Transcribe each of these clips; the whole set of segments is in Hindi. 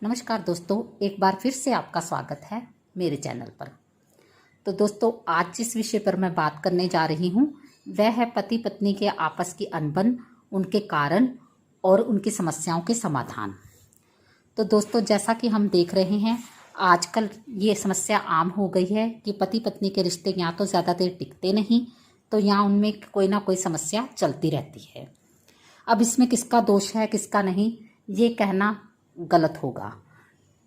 नमस्कार दोस्तों, एक बार फिर से आपका स्वागत है मेरे चैनल पर। तो दोस्तों, आज जिस विषय पर मैं बात करने जा रही हूँ वह है पति पत्नी के आपस की अनबन, उनके कारण और उनकी समस्याओं के समाधान। तो दोस्तों, जैसा कि हम देख रहे हैं आजकल ये समस्या आम हो गई है कि पति पत्नी के रिश्ते या तो ज़्यादा देर टिकते नहीं, तो यहाँ उनमें कोई ना कोई समस्या चलती रहती है। अब इसमें किसका दोष है किसका नहीं, ये कहना गलत होगा,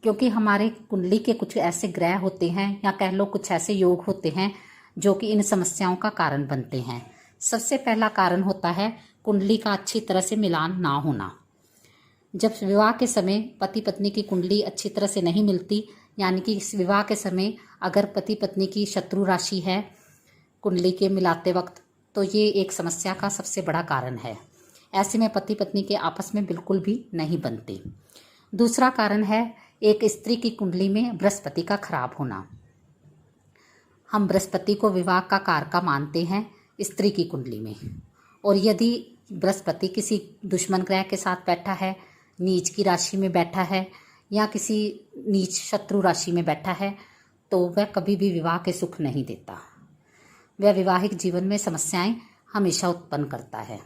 क्योंकि हमारे कुंडली के कुछ ऐसे ग्रह होते हैं या कह लो कुछ ऐसे योग होते हैं जो कि इन समस्याओं का कारण बनते हैं। सबसे पहला कारण होता है कुंडली का अच्छी तरह से मिलान ना होना। जब विवाह के समय पति पत्नी की कुंडली अच्छी तरह से नहीं मिलती, यानी कि इस विवाह के समय अगर पति पत्नी की शत्रु राशि है कुंडली के मिलाते वक्त, तो ये एक समस्या का सबसे बड़ा कारण है। ऐसे में पति पत्नी के आपस में बिल्कुल भी नहीं बनते। दूसरा कारण है एक स्त्री की कुंडली में बृहस्पति का खराब होना। हम बृहस्पति को विवाह का कारक मानते हैं स्त्री की कुंडली में, और यदि बृहस्पति किसी दुश्मन ग्रह के साथ बैठा है, नीच की राशि में बैठा है या किसी नीच शत्रु राशि में बैठा है, तो वह कभी भी विवाह के सुख नहीं देता। वह वैवाहिक जीवन में समस्याएं हमेशा उत्पन्न करता है।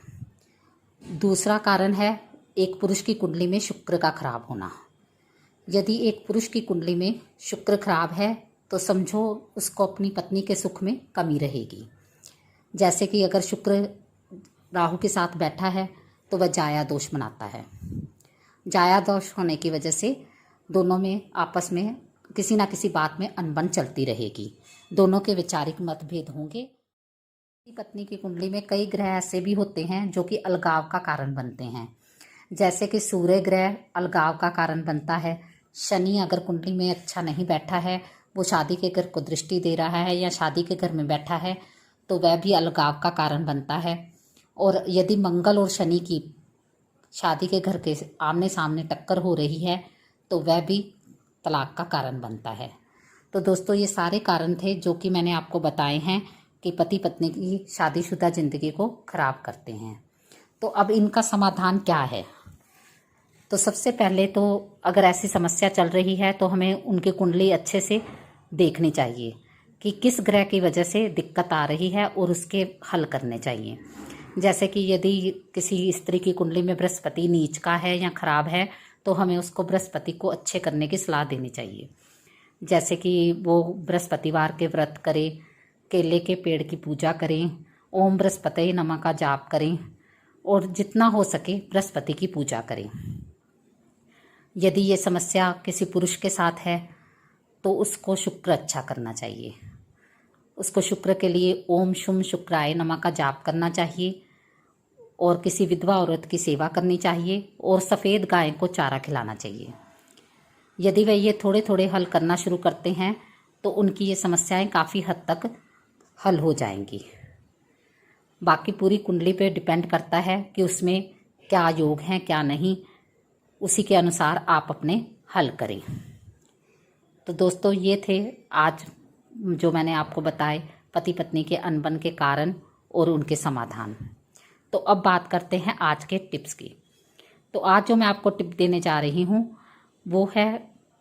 दूसरा कारण है एक पुरुष की कुंडली में शुक्र का खराब होना। यदि एक पुरुष की कुंडली में शुक्र खराब है तो समझो उसको अपनी पत्नी के सुख में कमी रहेगी। जैसे कि अगर शुक्र राहु के साथ बैठा है तो वह जाया दोष बनाता है। जाया दोष होने की वजह से दोनों में आपस में किसी ना किसी बात में अनबन चलती रहेगी, दोनों के वैचारिक मतभेद होंगे। पत्नी की कुंडली में कई ग्रह ऐसे भी होते हैं जो कि अलगाव का कारण बनते हैं। जैसे कि सूर्य ग्रह अलगाव का कारण बनता है। शनि अगर कुंडली में अच्छा नहीं बैठा है, वो शादी के घर को दृष्टि दे रहा है या शादी के घर में बैठा है, तो वह भी अलगाव का कारण बनता है। और यदि मंगल और शनि की शादी के घर के आमने सामने टक्कर हो रही है तो वह भी तलाक का कारण बनता है। तो दोस्तों, ये सारे कारण थे जो कि मैंने आपको बताए हैं कि पति पत्नी की शादीशुदा ज़िंदगी को खराब करते हैं। तो अब इनका समाधान क्या है? तो सबसे पहले तो अगर ऐसी समस्या चल रही है तो हमें उनकी कुंडली अच्छे से देखनी चाहिए कि किस ग्रह की वजह से दिक्कत आ रही है और उसके हल करने चाहिए। जैसे कि यदि किसी स्त्री की कुंडली में बृहस्पति नीच का है या खराब है, तो हमें उसको बृहस्पति को अच्छे करने की सलाह देनी चाहिए। जैसे कि वो बृहस्पतिवार के व्रत करे, केले के पेड़ की पूजा करें, ओम बृहस्पति नमः का जाप करें और जितना हो सके बृहस्पति की पूजा करें। यदि ये समस्या किसी पुरुष के साथ है तो उसको शुक्र अच्छा करना चाहिए। उसको शुक्र के लिए ओम शुम शुक्राय नमः का जाप करना चाहिए और किसी विधवा औरत की सेवा करनी चाहिए और सफ़ेद गाय को चारा खिलाना चाहिए। यदि वे ये थोड़े थोड़े हल करना शुरू करते हैं तो उनकी ये समस्याएं काफ़ी हद तक हल हो जाएंगी। बाकी पूरी कुंडली पे डिपेंड करता है कि उसमें क्या योग हैं क्या नहीं, उसी के अनुसार आप अपने हल करें। तो दोस्तों, ये थे आज जो मैंने आपको बताए पति पत्नी के अनबन के कारण और उनके समाधान। तो अब बात करते हैं आज के टिप्स की। तो आज जो मैं आपको टिप देने जा रही हूँ वो है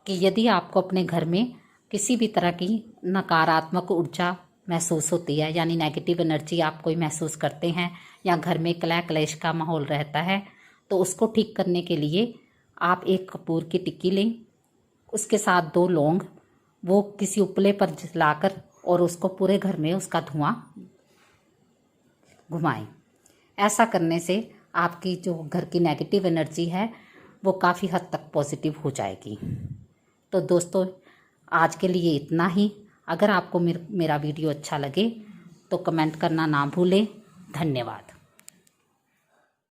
कि यदि आपको अपने घर में किसी भी तरह की नकारात्मक ऊर्जा महसूस होती है, यानी नेगेटिव एनर्जी आप कोई महसूस करते हैं या घर में कलह कलेश का माहौल रहता है, तो उसको ठीक करने के लिए आप एक कपूर की टिक्की लें, उसके साथ 2 लौंग, वो किसी उपले पर जलाकर और उसको पूरे घर में उसका धुआं घुमाएं। ऐसा करने से आपकी जो घर की नेगेटिव एनर्जी है वो काफ़ी हद तक पॉजिटिव हो जाएगी। तो दोस्तों, आज के लिए इतना ही। अगर आपको मेरा वीडियो अच्छा लगे तो कमेंट करना ना भूलें। धन्यवाद।